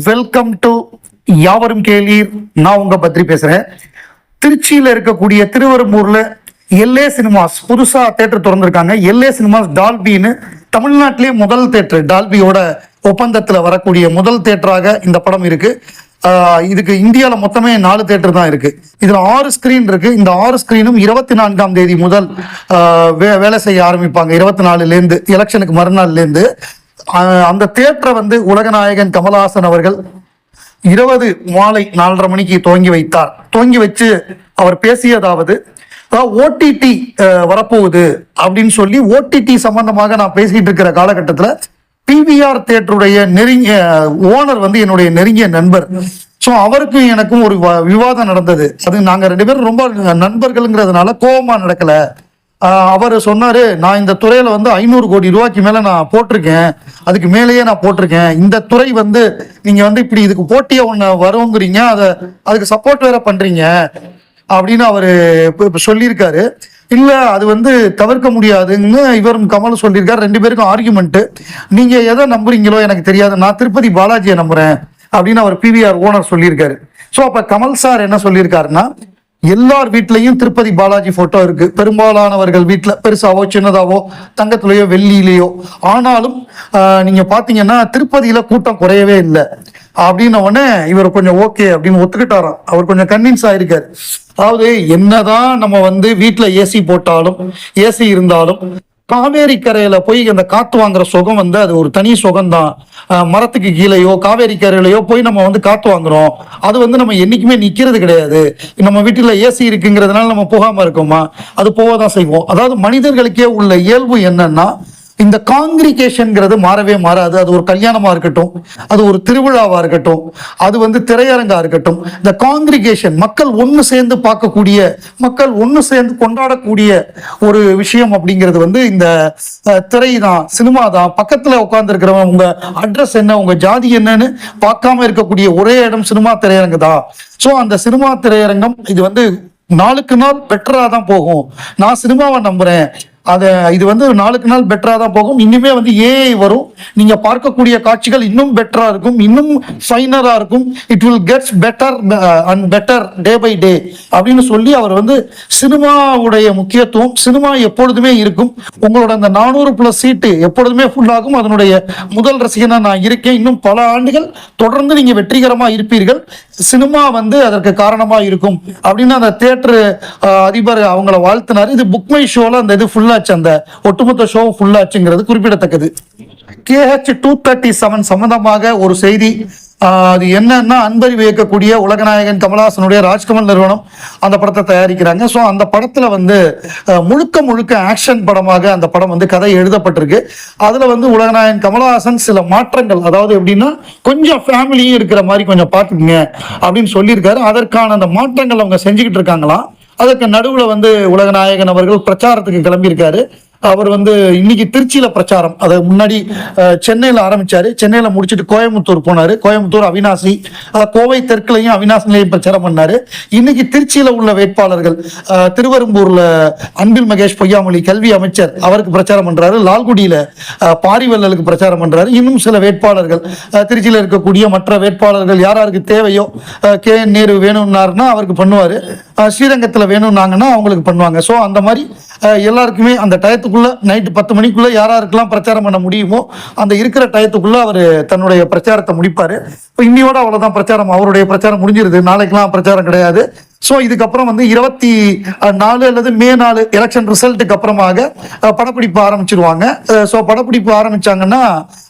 Welcome to யாவரும் கேளீர். நான் உங்க பத்ரி பேசுறேன். திருச்சியில இருக்கக்கூடிய திருவெரும்பூர்ல எல்ஏ சினிமாஸ் புதுசா தேட்டர் திறந்திருக்காங்க. எல்ஏ சினிமாஸ் டால்பின்னு தமிழ்நாட்டிலேயே முதல் தேட்டர், டால்பியோட ஒப்பந்தத்துல வரக்கூடிய முதல் தேட்டராக இந்த படம் இருக்கு. இதுக்கு இந்தியாவில் மொத்தமே 4 தேட்டர் தான் இருக்கு. இதுல 6 ஸ்கிரீன் இருக்கு. இந்த 6 ஸ்கிரீனும் 24ஆம் தேதி முதல் வேலை செய்ய ஆரம்பிப்பாங்க. 24லேருந்து எலெக்ஷனுக்கு மறுநாள்லேருந்து அந்த தேட்டரை வந்து உலகநாயகன் கமலஹாசன் அவர்கள் 20 மாலை 4:30 மணிக்கு துவங்கி வச்சு அவர் பேசியதாவது, ஓடிடி வரப்போகுது அப்படின்னு சொல்லி ஓடிடி சம்பந்தமாக நான் பேசிட்டு இருக்கிற காலகட்டத்தில் பிவிஆர் தேட்டருடைய நெருங்கிய ஓனர் வந்து என்னுடைய நெருங்கிய நண்பர். ஸோ அவருக்கும் எனக்கும் ஒரு விவாதம் நடந்தது. அது நாங்கள் 2 பேரும் ரொம்ப நண்பர்கள்ங்கிறதுனால கோபமா நடக்கல. அவர் சொன்னாரு, நான் இந்த துறையில வந்து 500 கோடி ரூபாய்க்கு மேல நான் போட்டிருக்கேன், அதுக்கு மேலேயே நான் போட்டிருக்கேன். இந்த துறை வந்து நீங்க வந்து இப்படி இதுக்கு போட்டிய ஒண்ணு வருங்கிறீங்க, அதுக்கு சப்போர்ட் வேற பண்றீங்க அப்படின்னு அவரு சொல்லியிருக்காரு. இல்ல அது வந்து தவிர்க்க முடியாதுன்னு இவரும் கமலும் சொல்லியிருக்காரு. 2 பேருக்கும் ஆர்குமெண்ட். நீங்க எதை நம்புறீங்களோ எனக்கு தெரியாது, நான் திருப்பதி பாலாஜியை நம்புறேன் அப்படின்னு அவர் பிவிஆர் ஓனர் சொல்லியிருக்காரு. ஸோ அப்ப கமல் சார் என்ன சொல்லியிருக்காருன்னா, எல்லார் வீட்லயும் திருப்பதி பாலாஜி போட்டோ இருக்கு. பெரும்பாலானவர்கள் வீட்டுல பெருசாவோ சின்னதாவோ தங்கத்திலேயோ வெள்ளியிலேயோ. ஆனாலும் நீங்க பாத்தீங்கன்னா திருப்பதியில கூட்டம் குறையவே இல்லை அப்படின்ன உடனே இவர் கொஞ்சம் ஓகே அப்படின்னு ஒத்துக்கிட்டாராம். அவர் கொஞ்சம் கன்வின்ஸ் ஆயிருக்காரு. அதாவது என்னதான் நம்ம வந்து வீட்டுல ஏசி போட்டாலும் ஏசி இருந்தாலும் காவேரி கரையில போய் அந்த காத்து வாங்குற சுகம் வந்து அது ஒரு தனி சுகம்தான். மரத்துக்கு கீழேயோ காவேரி கரையிலையோ போய் நம்ம வந்து காத்து வாங்குறோம். அது வந்து நம்ம என்னைக்குமே நிக்கிறது கிடையாது. நம்ம வீட்டுல ஏசி இருக்குங்கிறதுனால நம்ம போகாம இருக்கோமா? அது போகதான் செய்வோம். அதாவது மனிதர்களுக்கே உள்ள இயல்பு என்னன்னா, இந்த காங்கிரிகேஷன்ங்கிறது மாறவே மாறாது. அது ஒரு கல்யாணமா இருக்கட்டும், அது ஒரு திருவிழாவா இருக்கட்டும், அது வந்து திரையரங்கா இருக்கட்டும், இந்த காங்கிரிகேஷன் மக்கள் ஒன்று சேர்ந்து பார்க்கக்கூடிய, மக்கள் ஒன்று சேர்ந்து கொண்டாடக்கூடிய ஒரு விஷயம் அப்படிங்கிறது வந்து இந்த திரை தான், சினிமா தான். பக்கத்துல உட்கார்ந்து இருக்கிறவங்க உங்க அட்ரஸ் என்ன, உங்க ஜாதி என்னன்னு பார்க்காம இருக்கக்கூடிய ஒரே இடம் சினிமா திரையரங்கு தான். ஸோ அந்த சினிமா திரையரங்கம் இது வந்து நாளுக்கு நாள் பெட்டரா தான் போகும். நான் சினிமாவை நம்புறேன். இது வந்து நாளுக்கு நாள் பெட்டரா தான் போகும். இனிமே வந்து ஏஐ வரும், நீங்க பார்க்கக்கூடிய காட்சிகள் இன்னும் பெட்டரா இருக்கும், இன்னும் ஃபைனரா இருக்கும். It will gets better and better day by day அப்படின்னு சொல்லி அவர் வந்து சினிமாவுடைய முக்கியத்துவம், சினிமா எப்பொழுதுமே இருக்கும், உங்களோட அந்த 400+ சீட்டு எப்பொழுதுமே ஃபுல்லாகும், அதனுடைய முதல் ரசிகனா நான் இருக்கேன், இன்னும் பல ஆண்டுகள் தொடர்ந்து நீங்க வெற்றிகரமா இருப்பீர்கள், சினிமா வந்து அதற்கு காரணமா இருக்கும் அப்படின்னு அந்த தியேட்டர் அதிபர் அவங்கள வாழ்த்தினார். இது புக் மை ஷோல அந்த இது ஃபுல்லாச்சு, அந்த ஒட்டுமொத்த ஷோ ஃபுல்லாச்சுங்கிறது குறிப்பிடத்தக்கது. KH-237 சம்பந்தமாக ஒரு செய்தி. அது என்னன்னா, அன்பறிவு இயக்கக்கூடிய உலகநாயகன் கமலஹாசனுடைய ராஜ்கமல் நிறுவனம் அந்த படத்தை தயாரிக்கிறாங்க. ஸோ அந்த படத்துல வந்து முழுக்க ஆக்ஷன் படமாக அந்த படம் வந்து கதை எழுதப்பட்டிருக்கு. அதுல வந்து உலகநாயகன் கமலஹாசன் சில மாற்றங்கள், அதாவது எப்படின்னா கொஞ்சம் ஃபேமிலியும் இருக்கிற மாதிரி கொஞ்சம் பார்த்துக்குங்க அப்படின்னு சொல்லியிருக்காரு. அதற்கான அந்த மாற்றங்கள் அவங்க செஞ்சுக்கிட்டு இருக்காங்களாம். அதற்கு நடுவில் வந்து உலகநாயகன் அவர்கள் பிரச்சாரத்துக்கு கிளம்பியிருக்காரு. அவர் வந்து இன்னைக்கு திருச்சியில பிரச்சாரம், அதை முன்னாடி சென்னையில ஆரம்பிச்சாரு, சென்னையில முடிச்சுட்டு கோயம்புத்தூர் போனாரு, கோயம்புத்தூர் அவினாசி, கோவை தெற்குலையும் அவினாசிலையும் பிரச்சாரம் பண்ணாரு. இன்னைக்கு திருச்சியில உள்ள வேட்பாளர்கள், திருவெரும்பூர்ல அன்பில் மகேஷ் பொய்யாமொழி கல்வி அமைச்சர் அவருக்கு பிரச்சாரம் பண்றாரு, லால்குடியில பாரிவல்லலுக்கு பிரச்சாரம் பண்றாரு. இன்னும் சில வேட்பாளர்கள் திருச்சியில இருக்கக்கூடிய மற்ற வேட்பாளர்கள் யாராருக்கு தேவையோ, KN நேரு வேணும்னாருன்னா அவருக்கு பண்ணுவாரு, ஸ்ரீரங்கத்துல வேணும்னாங்கன்னா அவங்களுக்கு பண்ணுவாங்க. ஸோ அந்த மாதிரி எல்லாருக்குமே அந்த டயத்துக்குள்ள நைட்டு 10 மணிக்குள்ள யாராருக்கெல்லாம் பிரச்சாரம் பண்ண முடியுமோ அந்த இருக்கிற டயத்துக்குள்ள அவர் தன்னுடைய பிரச்சாரத்தை முடிப்பாரு. இப்போ இன்னையோட அவ்வளவுதான் பிரச்சாரம், அவருடைய பிரச்சாரம் முடிஞ்சிருது. நாளைக்கெல்லாம் பிரச்சாரம் கிடையாது. ஸோ இதுக்கப்புறம் வந்து 24 அல்லது மே 4 எலெக்ஷன் ரிசல்ட்டுக்கு அப்புறமாக படப்பிடிப்பு ஆரம்பிச்சிருவாங்க. ஸோ படப்பிடிப்பு ஆரம்பிச்சாங்கன்னா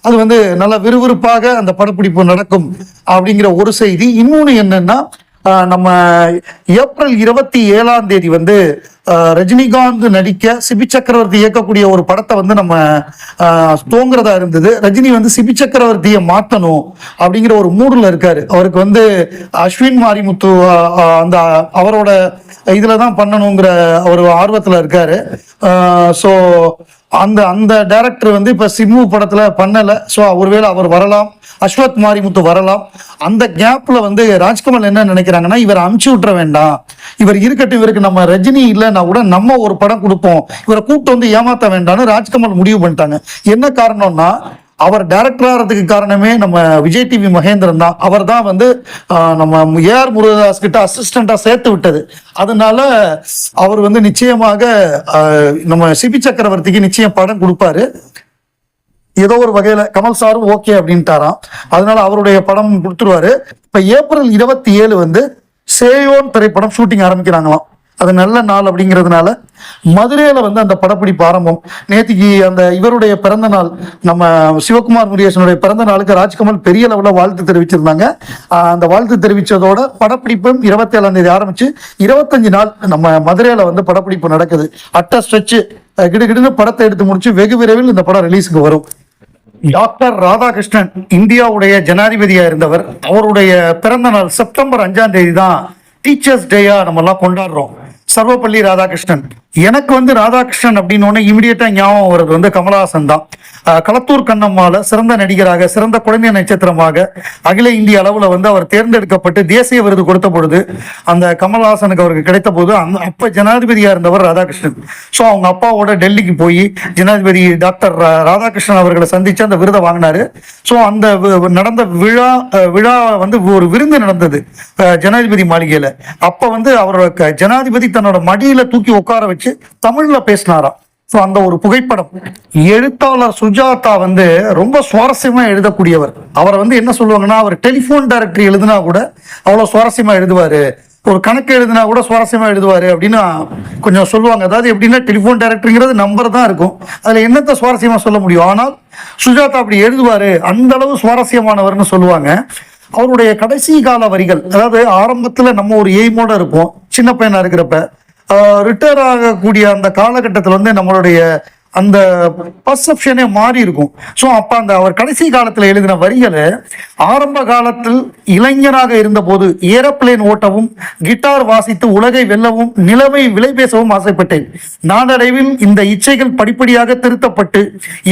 அது வந்து நல்ல விறுவிறுப்பாக அந்த படப்பிடிப்பு நடக்கும் அப்படிங்கிற ஒரு செய்தி. இன்னொன்று என்னன்னா, நம்ம ஏப்ரல் 27ஆம் தேதி வந்து ரஜினிகாந்த் நடிக்க சிபி சக்கரவர்த்தி இயக்கக்கூடிய ஒரு படத்தை வந்து நம்ம தோங்குறதா இருந்தது. ரஜினி வந்து சிபி சக்கரவர்த்தியை மாத்தணும் அப்படிங்கிற ஒரு மூடுல இருக்காரு. அவருக்கு வந்து அஸ்வின் மாரிமுத்து அந்த அவரோட இதுலதான் பண்ணணுங்கிற ஒரு ஆர்வத்துல இருக்காரு. ஸோ அந்த டைரக்டர் வந்து இப்ப சிம்மு படத்துல பண்ணல. ஸோ ஒருவேளை அவர் வரலாம், அஸ்வத் மாரிமுத்து வரலாம். அந்த கேப்ல வந்து ராஜ்கமல் என்ன நினைக்கிறாங்கன்னா, இவர் அமுச்சு விட்டுற வேண்டாம், இவர் இருக்கட்டும், இவருக்கு நம்ம ரஜினி இல்லைன்னா கூட நம்ம ஒரு படம் கொடுப்போம், இவரை கூப்பிட்டு வந்து ஏமாத்த வேண்டாம்னு ராஜ்கமல் முடிவு பண்ணிட்டாங்க. என்ன காரணம்னா, அவர் டைரக்டர் ஆகிறதுக்கு காரணமே நம்ம விஜய் டிவி மகேந்திரன் தான். அவர் தான் வந்து நம்ம ஏஆர் முருகதாஸ் கிட்ட அசிஸ்டண்டா சேர்த்து விட்டது. அதனால அவர் வந்து நிச்சயமாக நம்ம சிபி சக்கரவர்த்திக்கு நிச்சயம் படம் கொடுப்பாரு. ஏதோ ஒரு வகையில கமல் சாரும் ஓகே அப்படின்ட்டாராம். அதனால அவருடைய படம் கொடுத்துருவாரு. இப்ப ஏப்ரல் 27 வந்து சேயோன் திரைப்படம் ஷூட்டிங் ஆரம்பிக்கிறாங்களாம். அது நல்ல நாள் அப்படிங்கிறதுனால மதுரையில வந்து அந்த படப்பிடிப்பு ஆரம்பம். நேற்றுக்கு அந்த இவருடைய பிறந்த நாள், நம்ம சிவகுமார் முருகேசனுடைய பிறந்த நாளுக்கு ராஜ்கமல் பெரிய லெவலில் வாழ்த்து தெரிவிச்சிருந்தாங்க. அந்த வாழ்த்து தெரிவித்ததோட படப்பிடிப்பும் 27ஆம் தேதி ஆரம்பிச்சு 25 நாள் நம்ம மதுரையில வந்து படப்பிடிப்பு நடக்குது. அட்ட ஸ்ட்ரெச்சு கிடுகிடுன்னு படத்தை எடுத்து முடிச்சு வெகு விரைவில் இந்த படம் ரிலீஸுக்கு வரும். டாக்டர் ராதாகிருஷ்ணன் இந்தியாவுடைய ஜனாதிபதியா இருந்தவர். அவருடைய பிறந்த நாள் செப்டம்பர் 5ஆம் தேதி தான் டீச்சர்ஸ் டேயா நம்ம எல்லாம் கொண்டாடுறோம். சர்வப்பள்ளி ராதாகிருஷ்ணன். எனக்கு வந்து ராதாகிருஷ்ணன் அப்படின்னு இமிடியேட்டா ஞாபகம் வருது வந்து கமலஹாசன் தான். களத்தூர் கண்ணம்மால சிறந்த நடிகராக, சிறந்த குழந்தை நட்சத்திரமாக அகில இந்திய அளவுல வந்து அவர் தேர்ந்தெடுக்கப்பட்டு தேசிய விருது கொடுத்த பொழுது அந்த கமலஹாசனுக்கு அவருக்கு கிடைத்த போது அப்ப ஜனாதிபதியா இருந்தவர் ராதாகிருஷ்ணன். ஸோ அவங்க அப்பாவோட டெல்லிக்கு போய் ஜனாதிபதி டாக்டர் ராதாகிருஷ்ணன் அவர்களை சந்திச்சு அந்த விருதை வாங்கினாரு. ஸோ அந்த நடந்த விழா வந்து ஒரு விருந்து நடந்தது ஜனாதிபதி மாளிகையில. அப்ப வந்து அவரோட ஜனாதிபதி தன்னோட மடியில தூக்கி உட்கார வச்சு தமிழ்ல பேசினாராம். அந்த ஒரு புகைப்படம். எழுத்தாளர் சுஜாதா வந்து ரொம்ப சுவாரஸ்யமா எழுதக்கூடியவர். அவரை வந்து என்ன சொல்லுவாங்கன்னா, அவர் டெலிபோன் டைரக்டரி எழுதினா கூட அவ்வளவு சுவாரஸ்யமா எழுதுவாரு, ஒரு கணக்கு எழுதினா கூட சுவாரஸ்யமா எழுதுவாரு அப்படின்னு கொஞ்சம் சொல்லுவாங்க. அதாவது எப்படின்னா, டெலிபோன் டைரக்டருங்கிறது நம்பர் தான் இருக்கும், அதுல என்னத்தை சுவாரஸ்யமா சொல்ல முடியும். ஆனால் சுஜாதா அப்படி எழுதுவாரு, அந்த அளவு சுவாரஸ்யமானவர்னு சொல்லுவாங்க. அவருடைய கடைசி கால வரிகள், அதாவது ஆரம்பத்துல நம்ம ஒரு எய்மோட இருப்போம் சின்ன பையனா இருக்கிறப்ப, ரிட்டையர் ஆகக்கூடிய அந்த காலகட்டத்தில் வந்து நம்மளுடைய அந்த பர்செப்ஷனே மாறி இருக்கும். ஸோ அப்போ அந்த அவர் கடைசி காலத்தில் எழுதின வரிகளை ஆரம்ப காலத்தில் இளைஞராக இருந்தபோது ஏரோப்ளேன் ஓட்டவும், கிட்டார் வாசித்து உலகை வெல்லவும், நிலவை விலை பேசவும் ஆசைப்பட்டேன். நாளடைவில் இந்த இச்சைகள் படிப்படியாக திருத்தப்பட்டு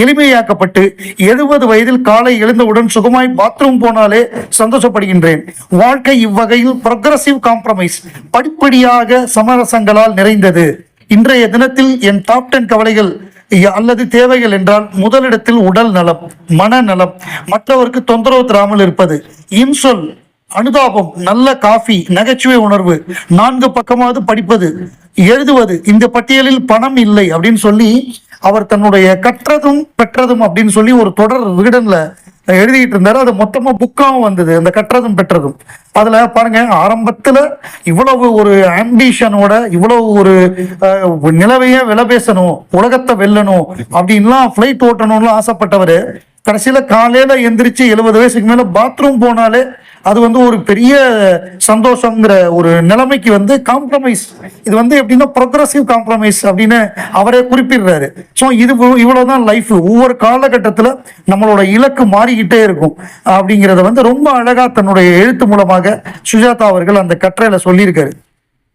எளிமையாக்கப்பட்டு 70 வயதில் காலை எழுந்தவுடன் சுகமாய் பாத்ரூம் போனாலே சந்தோஷப்படுகின்றேன். வாழ்க்கை இவ்வகையில் ப்ரொக்ரசிவ் காம்ப்ரமைஸ், படிப்படியாக சமரசங்களால் நிறைந்தது. இன்றைய தினத்தில் என் டாப் 10 கவலைகள் அல்லது தேவைகள் என்றால், முதலிடத்தில் உடல் நலம், மனநலம், மற்றவருக்கு தொந்தரவு தராமல் இருப்பது, இன்சொல், அனுதாபம், நல்ல காஃபி, நகைச்சுவை உணர்வு, 4 பக்கமாவது படிப்பது, எழுதுவது. இந்த பட்டியலில் பணம் இல்லை அப்படின்னு சொல்லி அவர் தன்னுடைய கற்றதும் பெற்றதும் அப்படின்னு சொல்லி ஒரு தொடர் விகடன்ல எழுதிட்டு இருந்தாரு. அது மொத்தமா புக்காவும் வந்தது, அந்த கற்றதும் பெற்றதும். அதுல பாருங்க, ஆரம்பத்துல இவ்வளவு ஒரு ஆம்பிஷனோட, இவ்வளவு ஒரு நிலவையே விலை பேசணும், உலகத்தை வெல்லணும் அப்படின்லாம், ஃபிளைட் ஓட்டணும்னு ஆசைப்பட்டவரு கடைசியில காலையில எந்திரிச்சு 70 வயசுக்கு மேல பாத்ரூம் போனாலே அது வந்து ஒரு பெரிய சந்தோஷங்கிற ஒரு நிலைமைக்கு வந்து காம்ப்ரமைஸ். இது வந்து எப்படின்னா ப்ரொக்ரசிவ் காம்ப்ரமைஸ் அப்படின்னு அவரே குறிப்பிடுறாரு. ஸோ இது இவ்வளவுதான் லைஃப். ஒவ்வொரு காலகட்டத்தில் நம்மளோட இலக்கு மாறிக்கிட்டே இருக்கும் அப்படிங்கிறத வந்து ரொம்ப அழகா தன்னுடைய எழுத்து மூலமாக சுஜாதா அவர்கள் அந்த கட்டுரையில சொல்லியிருக்காரு.